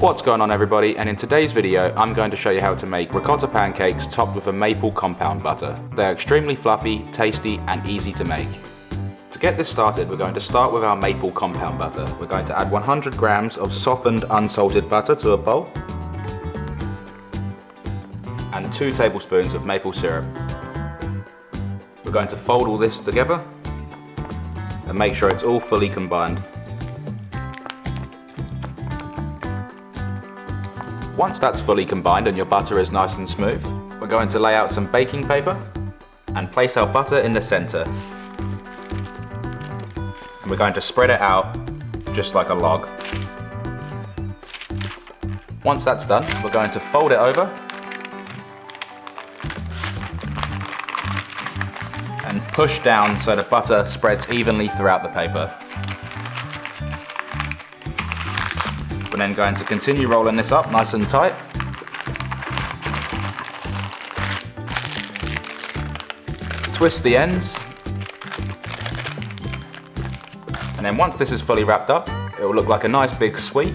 What's going on everybody, and in today's video I'm going to show you how to make ricotta pancakes topped with a maple compound butter. They're extremely fluffy, tasty and easy to make. To get this started, we're going to start with our maple compound butter. We're going to add 100 grams of softened unsalted butter to a bowl and 2 tablespoons of maple syrup. We're going to fold all this together and make sure it's all fully combined. Once that's fully combined and your butter is nice and smooth, we're going to lay out some baking paper and place our butter in the center. And we're going to spread it out just like a log. Once that's done, we're going to fold it over and push down so the butter spreads evenly throughout the paper. We're then going to continue rolling this up nice and tight. Twist the ends. And then once this is fully wrapped up, it will look like a nice big sweet.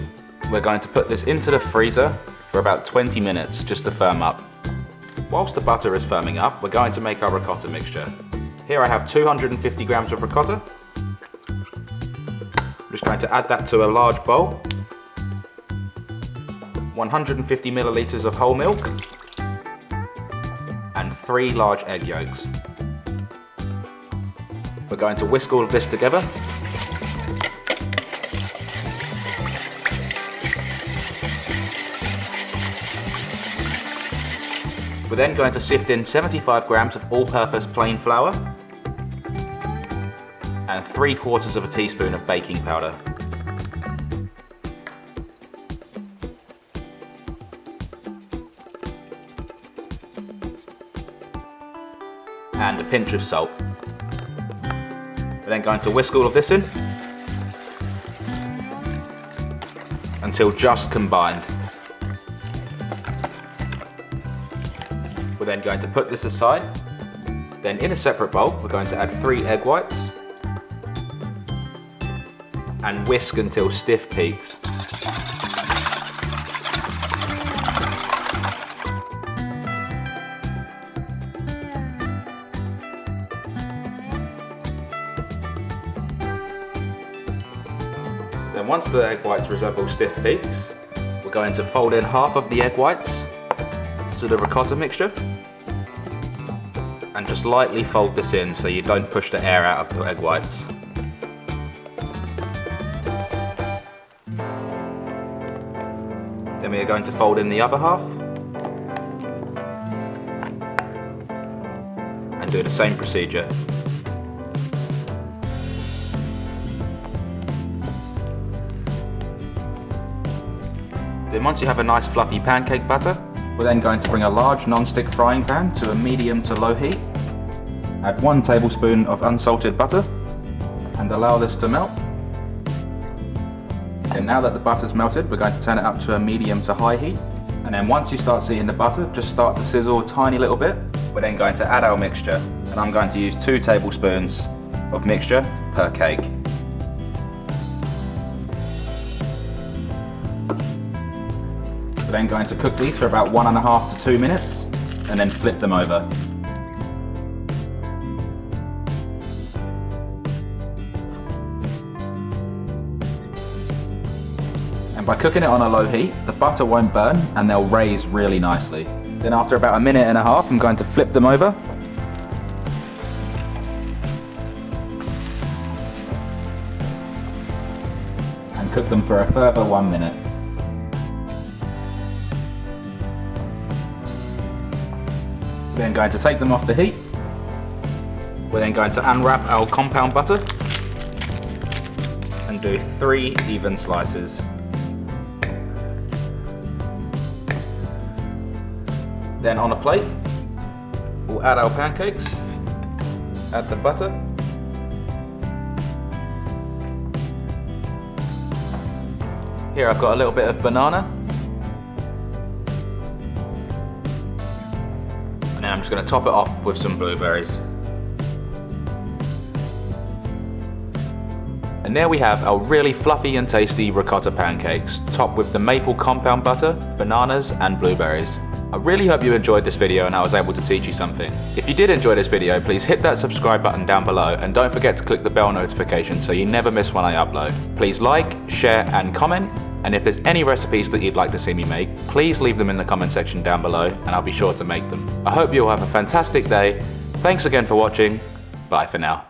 We're going to put this into the freezer for about 20 minutes just to firm up. Whilst the butter is firming up, we're going to make our ricotta mixture. Here I have 250 grams of ricotta. I'm just going to add that to a large bowl. 150 milliliters of whole milk and 3 large egg yolks. We're going to whisk all of this together. We're then going to sift in 75 grams of all-purpose plain flour and 3/4 teaspoon of baking powder. And a pinch of salt. We're then going to whisk all of this in until just combined. We're then going to put this aside. Then in a separate bowl, we're going to add 3 egg whites and whisk until stiff peaks. Then once the egg whites resemble stiff peaks, we're going to fold in half of the egg whites to the ricotta mixture and just lightly fold this in so you don't push the air out of the egg whites. Then we are going to fold in the other half and do the same procedure. Then once you have a nice fluffy pancake batter, we're then going to bring a large non-stick frying pan to a medium to low heat. Add 1 tablespoon of unsalted butter and allow this to melt. And now that the butter's melted, we're going to turn it up to a medium to high heat. And then once you start seeing the butter just start to sizzle a tiny little bit, we're then going to add our mixture. And I'm going to use 2 tablespoons of mixture per cake. We're then going to cook these for about 1.5 to 2 minutes and then flip them over. And by cooking it on a low heat, the butter won't burn and they'll raise really nicely. Then after about 1.5 minutes, I'm going to flip them over. And cook them for a further 1 minute. We're then going to take them off the heat. We're then going to unwrap our compound butter and do 3 even slices. Then on a plate, we'll add our pancakes, add the butter, here I've got a little bit of banana, and then I'm just going to top it off with some blueberries. And there we have our really fluffy and tasty ricotta pancakes, topped with the maple compound butter, bananas and blueberries. I really hope you enjoyed this video and I was able to teach you something. If you did enjoy this video, please hit that subscribe button down below and don't forget to click the bell notification so you never miss when I upload. Please like, share and comment, and if there's any recipes that you'd like to see me make, please leave them in the comment section down below and I'll be sure to make them. I hope you all have a fantastic day. Thanks again for watching. Bye for now.